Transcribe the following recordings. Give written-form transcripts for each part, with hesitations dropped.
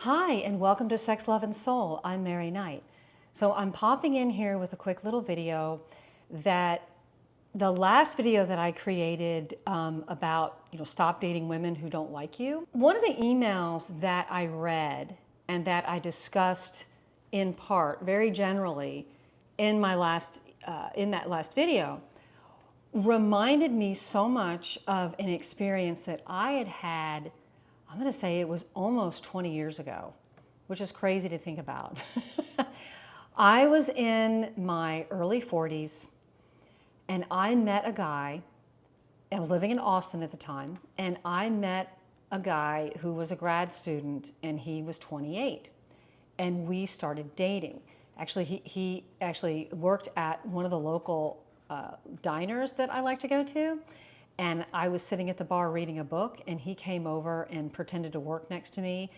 Hi, and welcome to Sex, Love, and Soul. I'm Mary Knight. So I'm popping in here with a quick little video that the last video that I created about, stop dating women who don't like you. One of the emails that I read and that I discussed in part, very generally, in my in that last video, reminded me so much of an experience that I had had. I'm going to say it was almost 20 years ago, which is crazy to think about. I was in my early 40s and I met a guy. I was living in Austin at the time, and I met a guy who was a grad student and he was 28, and we started dating. Actually, he actually worked at one of the local diners that I like to go to. And I was sitting at the bar reading a book, and he came over and pretended to work next to me.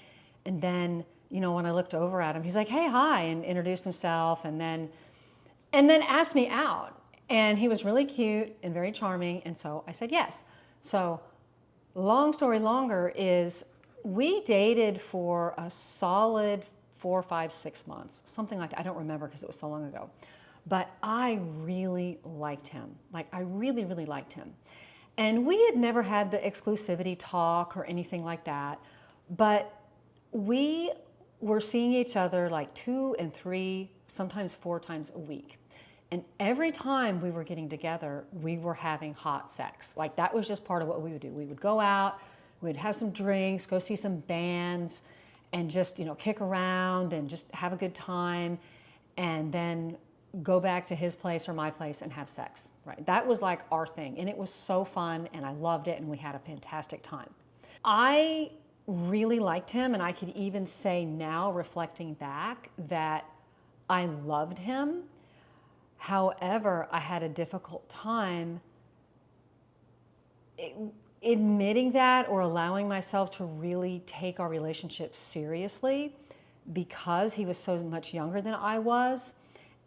And then, when I looked over at him, he's like, "Hey, hi," and introduced himself, and then asked me out. And he was really cute and very charming, and so I said yes. So, long story longer is we dated for a solid 4, 5, 6 months, something like that. I don't remember because it was so long ago. But I really liked him. I really, really liked him. And we had never had the exclusivity talk or anything like that, but we were seeing each other like 2 and 3, sometimes 4 times a week. And every time we were getting together, we were having hot sex. That was just part of what we would do. We would go out, we'd have some drinks, go see some bands, and just, kick around and just have a good time, and then go back to his place or my place and have sex, right? That was like our thing, and it was so fun, and I loved it, and we had a fantastic time. I really liked him, and I could even say now, reflecting back, that I loved him. However, I had a difficult time admitting that or allowing myself to really take our relationship seriously because he was so much younger than I was.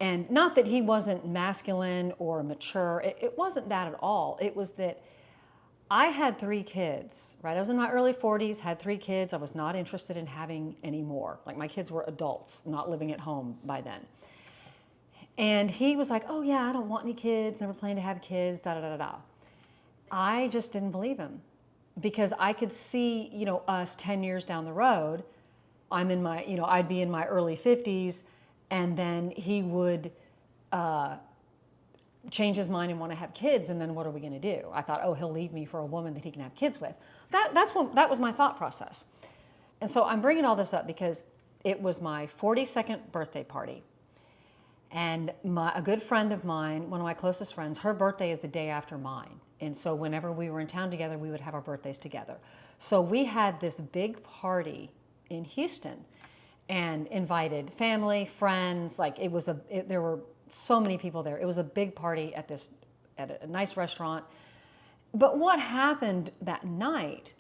And not that he wasn't masculine or mature. It wasn't that at all. It was that I had 3 kids, right? I was in my early 40s, had 3 kids. I was not interested in having any more. My kids were adults, not living at home by then. And he was like, "Oh yeah, I don't want any kids, never planned to have kids, da da da da." I just didn't believe him because I could see, us 10 years down the road. I'm in my, I'd be in my early 50s. And then he would change his mind and want to have kids, and then what are we going to do? I thought, oh, he'll leave me for a woman that he can have kids with. That was my thought process. And so I'm bringing all this up because it was my 42nd birthday party. And a good friend of mine, one of my closest friends, her birthday is the day after mine. And so whenever we were in town together, we would have our birthdays together. So we had this big party in Houston, and invited family, friends. There were so many people there. It was a big party at a nice restaurant. But what happened that night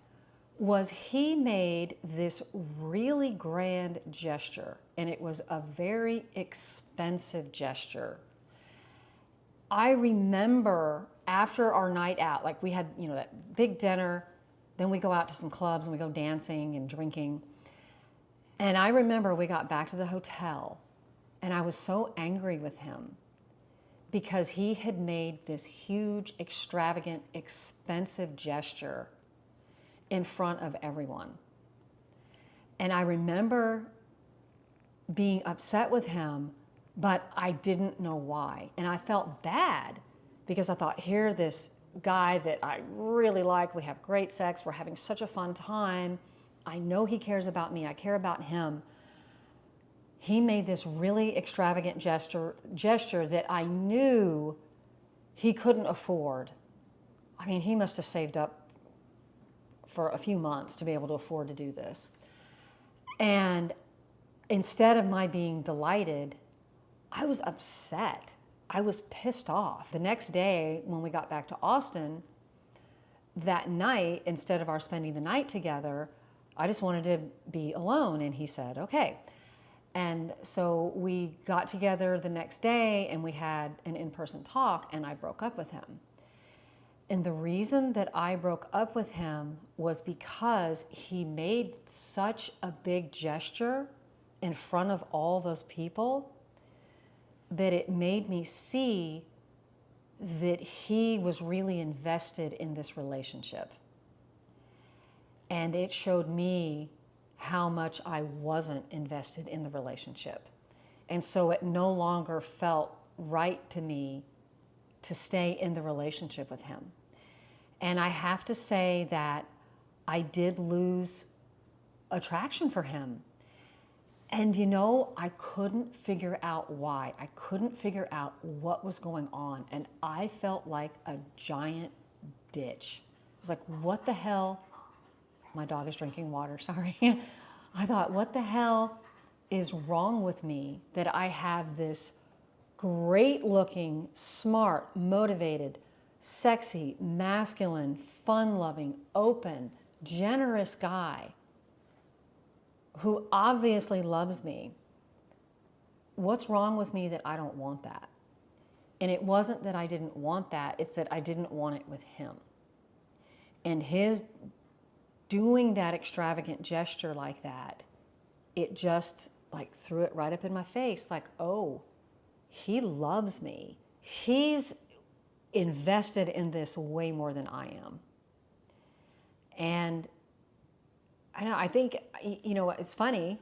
was he made this really grand gesture, and it was a very expensive gesture. I remember after our night out, we had, that big dinner, then we go out to some clubs and we go dancing and drinking. And I remember we got back to the hotel, and I was so angry with him because he had made this huge, extravagant, expensive gesture in front of everyone. And I remember being upset with him, but I didn't know why. And I felt bad because I thought, here, this guy that I really like, we have great sex, we're having such a fun time. I know he cares about me. I care about him. He made this really extravagant gesture that I knew he couldn't afford. I mean, he must have saved up for a few months to be able to afford to do this. And instead of my being delighted, I was upset. I was pissed off. The next day, when we got back to Austin, that night, instead of our spending the night together, I just wanted to be alone, and he said, okay. And so we got together the next day, and we had an in-person talk, and I broke up with him. And the reason that I broke up with him was because he made such a big gesture in front of all those people that it made me see that he was really invested in this relationship. And it showed me how much I wasn't invested in the relationship. And so it no longer felt right to me to stay in the relationship with him. And I have to say that I did lose attraction for him. And you know, I couldn't figure out why. I couldn't figure out what was going on. And I felt like a giant bitch. I was like, what the hell? My dog is drinking water, sorry. I thought, what the hell is wrong with me that I have this great looking, smart, motivated, sexy, masculine, fun-loving, open, generous guy who obviously loves me. What's wrong with me that I don't want that? And it wasn't that I didn't want that, it's that I didn't want it with him. And his doing that extravagant gesture like that, it just like threw it right up in my face, like, oh, he loves me. He's invested in this way more than I am. And I know, I think, you know, it's funny,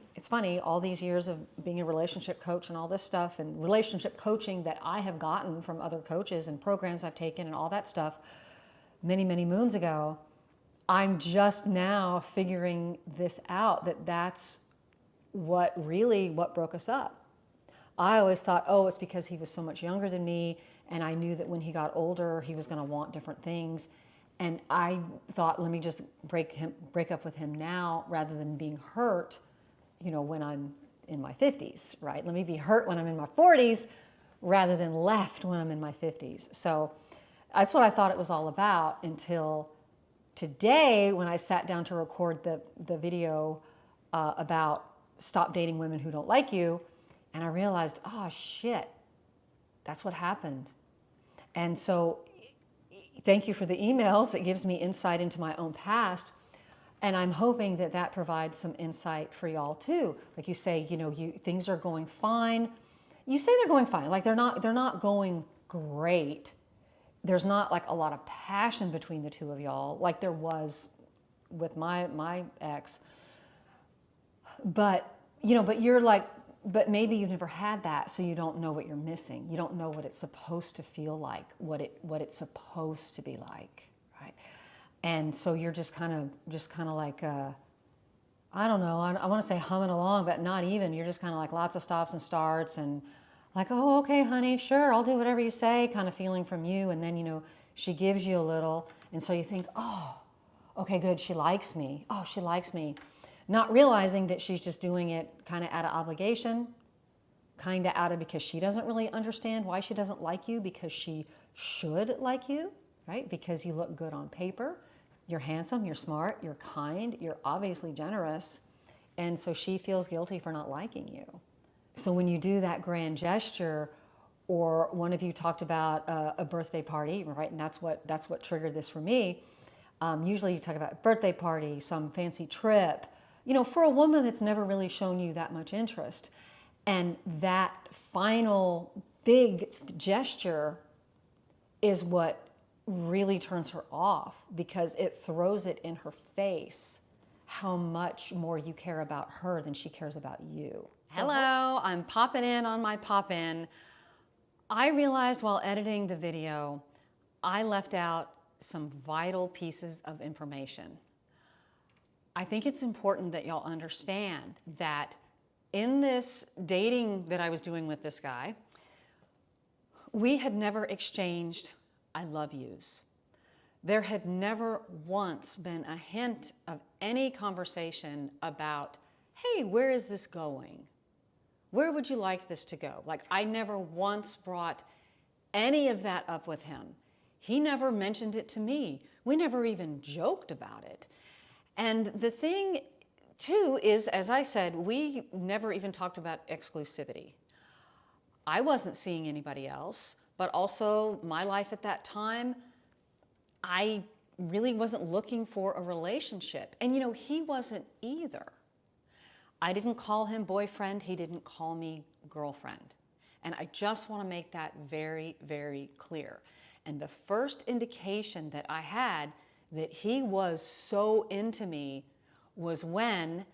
all these years of being a relationship coach and all this stuff and relationship coaching that I have gotten from other coaches and programs I've taken and all that stuff many, many moons ago, I'm just now figuring this out, that that's what broke us up. I always thought, oh, it's because he was so much younger than me, and I knew that when he got older, he was going to want different things. And I thought, let me just break up with him now rather than being hurt, you know, when I'm in my 50s, right? Let me be hurt when I'm in my 40s rather than left when I'm in my 50s. So that's what I thought it was all about until today when I sat down to record the video about stop dating women who don't like you. And I realized, oh shit, that's what happened. And so thank you for the emails. It gives me insight into my own past. And I'm hoping that that provides some insight for y'all too. Like you say, you know, things are going fine. You say they're going fine. Like they're not going great. There's not like a lot of passion between the two of y'all like there was with my ex. But, you know, but you're like, but maybe you've never had that, so you don't know what you're missing. You don't know what it's supposed to feel like, what it's supposed to be like, right? And so you're just kind of like, I don't know, I want to say humming along, but not even. You're just kind of like lots of stops and starts and like, oh, okay, honey, sure, I'll do whatever you say, kind of feeling from you. And then, you know, she gives you a little, and so you think, oh, okay, good, she likes me. Oh, she likes me. Not realizing that she's just doing it kind of out of obligation, kind of out of because she doesn't really understand why she doesn't like you, because she should like you, right? Because you look good on paper, you're handsome, you're smart, you're kind, you're obviously generous, and so she feels guilty for not liking you. So when you do that grand gesture, or one of you talked about a birthday party, right? And that's what triggered this for me. Usually you talk about a birthday party, some fancy trip, you know, for a woman that's never really shown you that much interest. And that final big gesture is what really turns her off, because it throws it in her face how much more you care about her than she cares about you. Hello, I'm popping in on my pop-in. I realized while editing the video, I left out some vital pieces of information. I think it's important that y'all understand that in this dating that I was doing with this guy, we had never exchanged I love yous. There had never once been a hint of any conversation about, hey, where is this going? Where would you like this to go? Like, I never once brought any of that up with him. He never mentioned it to me. We never even joked about it. And the thing, too, is, as I said, we never even talked about exclusivity. I wasn't seeing anybody else, but also my life at that time, I really wasn't looking for a relationship. And you know, he wasn't either. I didn't call him boyfriend. He didn't call me girlfriend. And I just want to make that very, very clear. And the first indication that I had that he was so into me was when,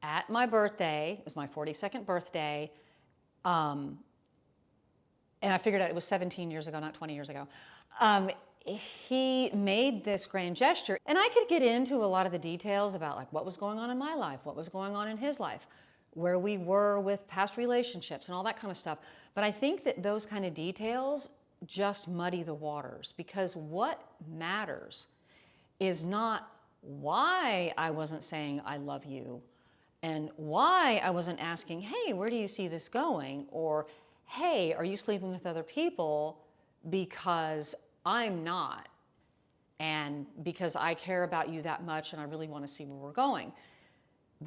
at my birthday, it was my 42nd birthday, and I figured out it was 17 years ago, not 20 years ago, he made this grand gesture. And I could get into a lot of the details about like what was going on in my life, what was going on in his life, where we were with past relationships and all that kind of stuff. But I think that those kind of details just muddy the waters, because what matters is not why I wasn't saying I love you and why I wasn't asking, hey, where do you see this going? Or, hey, are you sleeping with other people? Because I'm not, and because I care about you that much and I really want to see where we're going.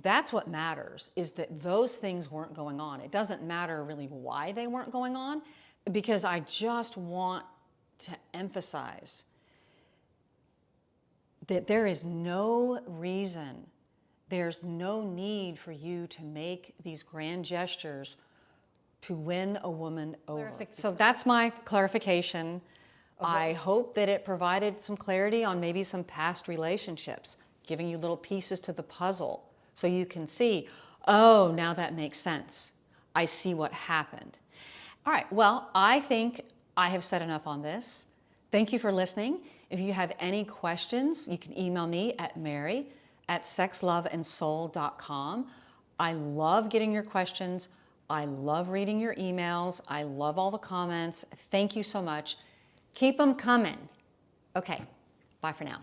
That's what matters, is that those things weren't going on. It doesn't matter really why they weren't going on, because I just want to emphasize that there is no reason, there's no need for you to make these grand gestures to win a woman over. So that's my clarification. I hope that it provided some clarity on maybe some past relationships, giving you little pieces to the puzzle so you can see, oh, now that makes sense. I see what happened. All right, well, I think I have said enough on this. Thank you for listening. If you have any questions, you can email me at mary@sexloveandsoul.com. I love getting your questions. I love reading your emails. I love all the comments. Thank you so much. Keep them coming. Okay, bye for now.